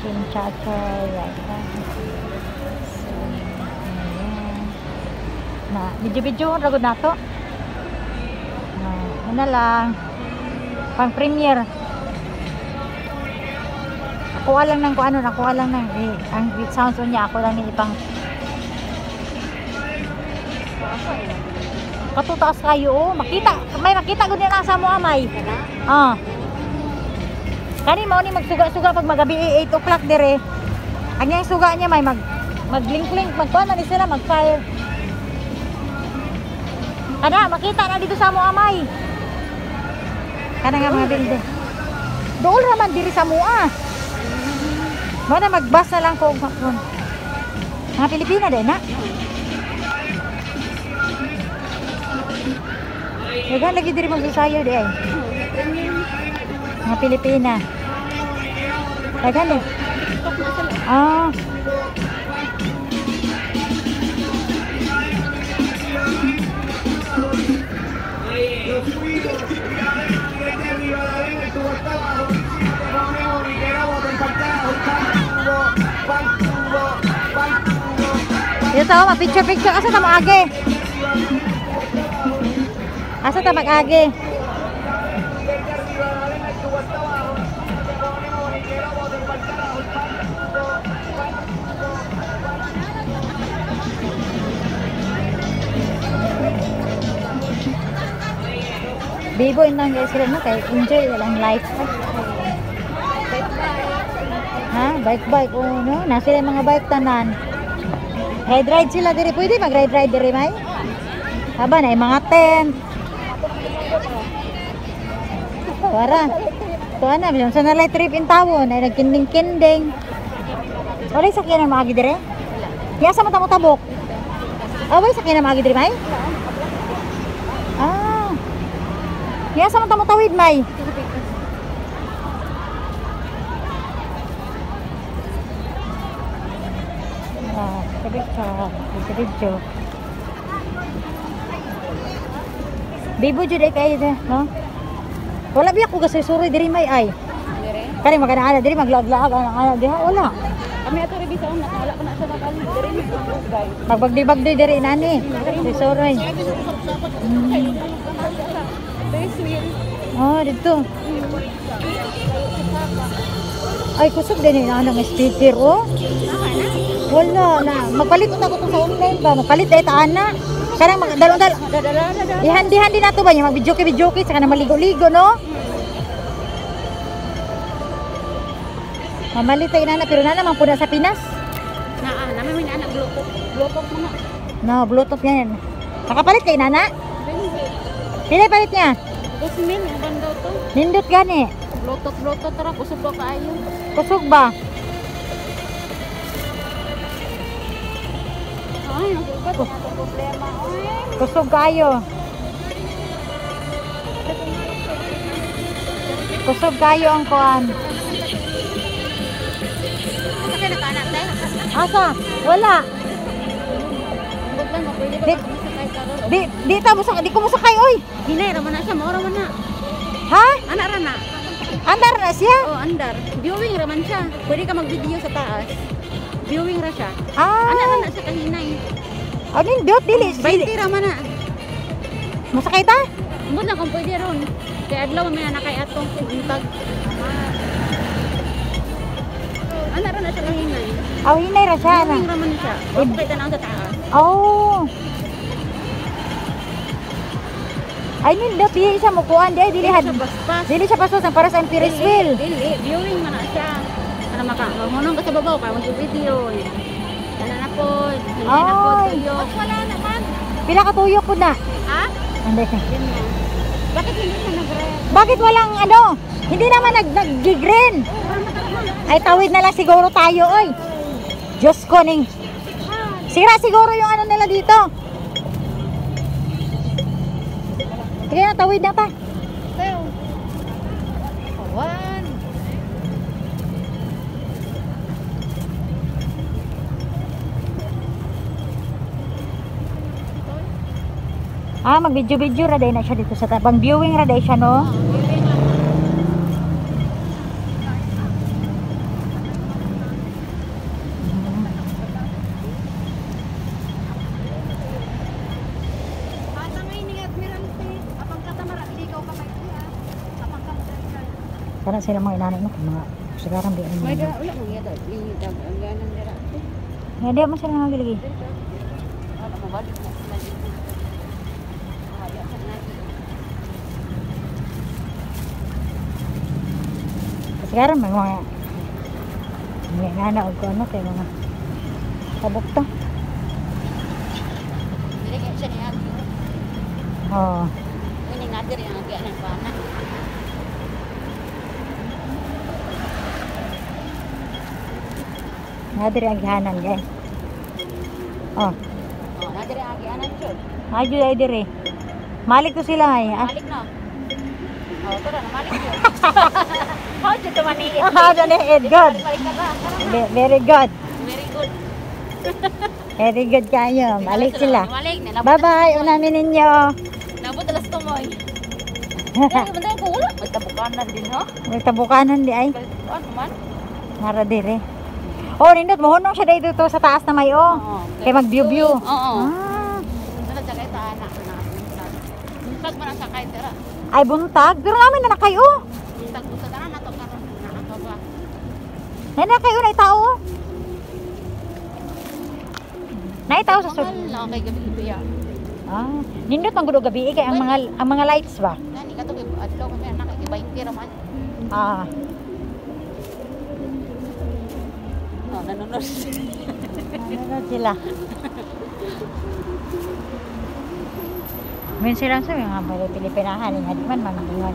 Kinshasa. Yan. So, ayan. Na, video-video ragod na to. Ano na lang. Pang premiere. Nakuha lang ng nakuha lang ng ang sounds niya ako lang ipang katutaas kayo makita may makita gud na sa mo amay kani mao ni magsuga-suga pag magabi 8 o'clock dire ang yang suga niya may maglink-link magkuan na ni sila mag-fire kada makita na dito sa mo amay kana nga mga building dool raman diri sa mua mana magbas na lang ko mga Pilipina din na Dagan lagi diri magsasayaw di ay. Mga Pilipina. Dagan eh. Ito tao, picture asa ta maage. Asa ta mag-age? Bibo intang guys sila na kay enjoy lang life. Ha, bike no, na sila mga bike tanan. Ride sila diri, pwede mag-ride diri may. Haba na mga tent. Wara. Tuan na bilang sa nalay trip in tawon ay nagkinding-kinding. Wala sakyan na maagi dire? Kaya sa mata mo tabok. Away sakyan na maagi dire may? Kaya sa mata mo tawid may? Video. Bibo jud kay no? Wala biya ko gasay-suri diri may ay. Kani magana diri maglag-lag ana diha wala. Kami ato ri bisan wala pa na sa bakal diri magbagday. Magbagdi diri nani. Suri. Dito. Ay kusog din na nang speaker Wala na. Magpalit na ko sa online ba? Magpalit ta ana. Karang dalon-dal. Ihandi-handi na to ba niya mag-video-video saka na maligo-ligo no? Mamalitay na pero na naman puna sa Pinas. Naman may anak bluetooth mo na. No, bluetooth yan. Nakapalit kay nana? Pila palit niya? 2,000 ang bando to. Nindot gani. Bluetooth tara kusog ba kaayo? Kusog ba? Ay, nagugat na problema. Kusog kayo. Kusog kayo ang kuan. Asa ka nakanak dai? Asa? Wala. Buglan mo pwede ba sakay karon? Di ko musakay oy. Hinay ra man na siya, maura man na. Ha? Ana ra na. Andar na siya? Oh, andar. Viewing ra man siya. Pwede ka mag-video sa taas. Viewing ra siya. Ana ra na sa kahinay. Nindot dili. 20 ra man na. Musakay ta? Mo na kung pwede ron. Kaya adlaw may anak kay atong untag. Ana ra na sa kahinay. Hinay ra siya na. Viewing ra man siya. Okay ta na sa taas. Ay nindot di siya mukuan dili siya pasos para sa Ferris wheel. Dili, viewing man na siya. Para mamunong ka sa babaw para mag-video. Kana na po, hindi na po tuyo. Wala naman. Pila ka tuyo po na? Ha? Hindi. Bakit hindi siya nag-red? Bakit walang hindi naman nag-green. Ay tawid na lang siguro tayo oy. Diyos ko ning. Sira siguro yung nila dito. Sige na, tawid na pa. One. Mag-video-video ra day na siya dito sa tabang viewing ra day siya no. Kana sila mga inanay mo mga sigaran di May ano. da ulah mo yata limit ang ganan dira. Nga di mo sila nagilagi. Ano mabalik na sila dito. Haya ka na. Sigaran mga inana og ano kay mga tabok to. Dili kay siya niya. Oh. Ini ngadir yang agak nang pana. Nga diri ang gihanan guys. Oh. Oh, ngadir yang agak anan jud. Maju ay diri. Malik ko sila ay. Ah. Malik na. Oh, tara na malik jud. How jud man ni? Ah, dali good. Balik ka ba? Very good. Very good. Very good kayo. Balik sila. Malik na. Bye-bye. Unamin ninyo. Nabot alas tumoy. Kaya banda ko ulo. Magtabukanan din ha. May tabukanan di ay. Ano man? Mara diri. Oh, nindot mohonong siya dito to sa taas na may oh. Kay mag-view-view. Oo. Ah. Dala sakay ta anak na. Buntag man ang sakay tira. Ay buntag. Pero namin na nakayo. Buntag buntag na nato karon. Nato ba? Na kayo na tao. Na tao sa sud. Mahal na kay gabi ya. Ah, nindot ang gudo gabi kay ang mga lights ba. Nani kato kay adlaw kami anak kay 20 ra man. Ah. Oh, nanonood. Ano sila? Min silang sa mga balo Pilipinahan nga di man manungan.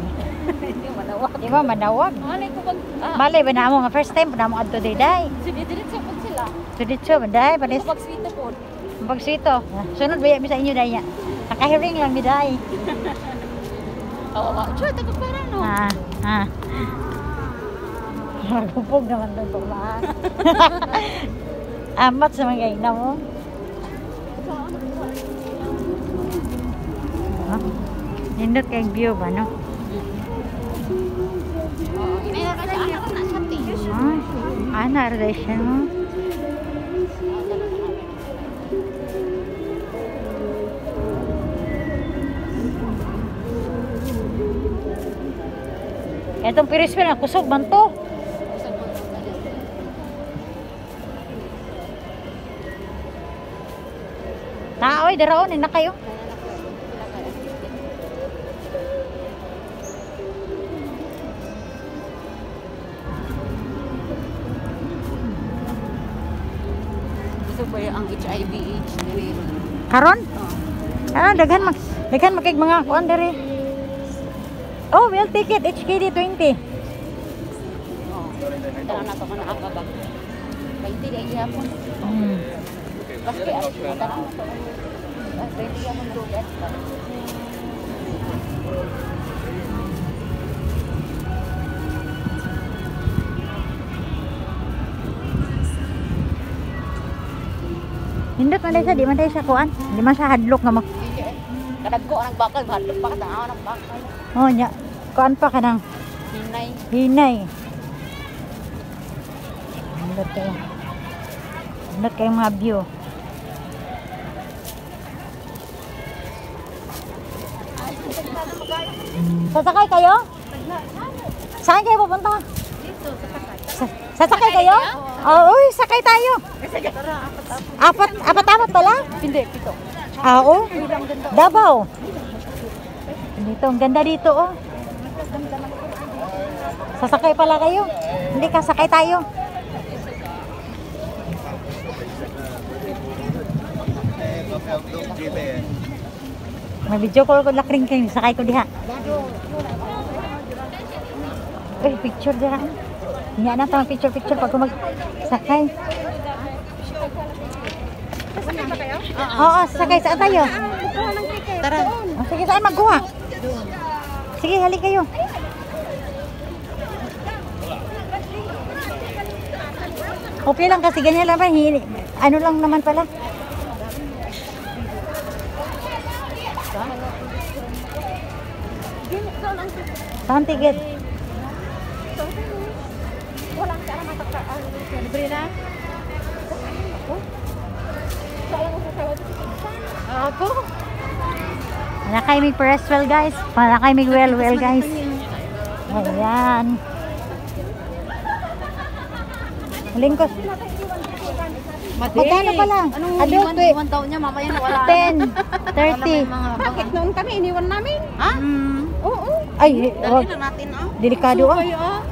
Hindi manawag. Di ba manawag? Malay ko pag Malay ba na mo nga first time pa na mo adto day. diretso pud sila. So dito banday panis Pag sweet po. pagsito. Sunod ba mi sa inyo day nya? Nakahiring lang mi day. Oo, chua ta para no. Ah. Magpupog naman doon tumaan. Amat sa mga ina mo. Nindot kayong view ba, no? Oo, inaya ka sa anak na sa tiyo. Ana, rin siya, no? Itong piris pa na kusog man to. Naoy, daraon, na kayo. Gusto ba ang HIV/AIDS diri? Karon? Oo. Daghan makig mga kuan dere. Oh, well ticket HKD 20. Oo. Tara na to man aga ba. 20 day gyapon. Kasi ako tara na to. 20 gyapon dugat. Hindot man siya, di man siya kuan. Di man siya hadlok nga mo. Kadagko ang bakal, hadlok pa katanaw ng bakal. Oh, nya. Kuan pa kanang Hinay. hinay. Hindot kayo mga view. Sasakay kayo? Saan kayo pupunta? Dito sa sakay. Sasakay kayo? Oh, uy, sakay tayo. Apat pala? Hindi, pito. Ah, oh. Davao. Dito, ang ganda dito, oh. Sasakay pala kayo? Hindi ka, sakay tayo. May video call ko lakring kayo, sakay ko diha. Uy, picture diha. Nga na ito, picture pag mag-sakay. Oo, sakay. Saan tayo? Tara. Oh, sige, saan magkuha? Sige, halik kayo. Okay lang kasi ganyan lang ba? Ano lang naman pala. Saan ticket? Walang ka naman takaan. Libre na? Ako? Wala kayo may press well guys. Wala kayo may well guys. Ayan. Lingkos. Magkano pala? Anong Adult, iwan daw niya, mamaya nawala. 10, 30. Bakit noon kami iniwan namin? Ha? Oo. Ay, Dali wag. na natin Delikado ah.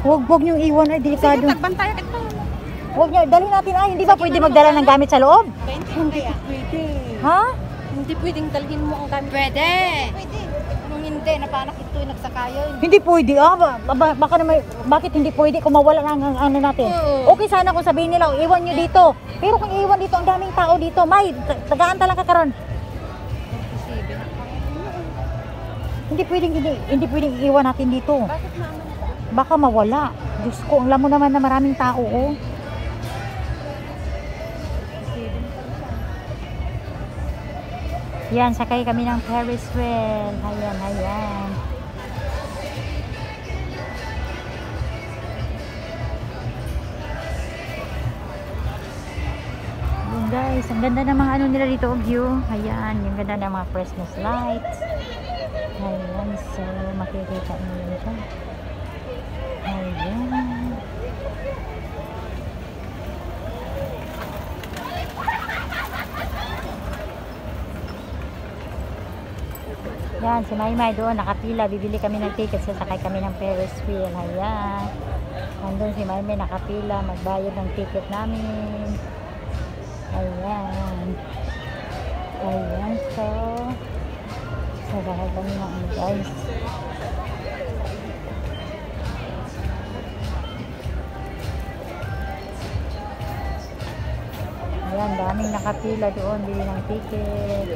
Huwag niyong iwan ay delikado. Sige, tagbantay ito. Huwag niyo, dali natin ay. Hindi ba pwede magdala ng gamit sa loob? Hindi pwede. Ha? Hindi pwedeng dalhin mo ang gamit. Pwede. Pwede. Anong hindi? Napanak ito yung nagsakayon. Hindi pwede ah. Baka naman, bakit hindi pwede kung mawala ang ano natin? Oo. Okay sana kung sabihin nila, iwan nyo dito. Pero kung iwan dito, ang daming tao dito. May, tagaan talaga karon. Hindi pwedeng iiwan natin dito. Bakit naman? Baka mawala. Diyos ko, alam mo naman na maraming tao oh. Yan, sakay kami ng Ferris wheel. Ayan, ayan. Yun guys, ang ganda ng mga ano nila dito, oh, view. Ayan, yung ganda ng mga Christmas lights. Ayan, so makikita niyo yun siya. Ayan. Yan, si Maymay doon, nakapila. Bibili kami ng ticket, sasakay kami ng Ferris wheel. Ayan. Nandun si Maymay, nakapila. Magbayad ng ticket namin. Ayan. Ayan, so sasakay kami ng ano guys. Ayan, daming nakapila doon. Bili ng ticket.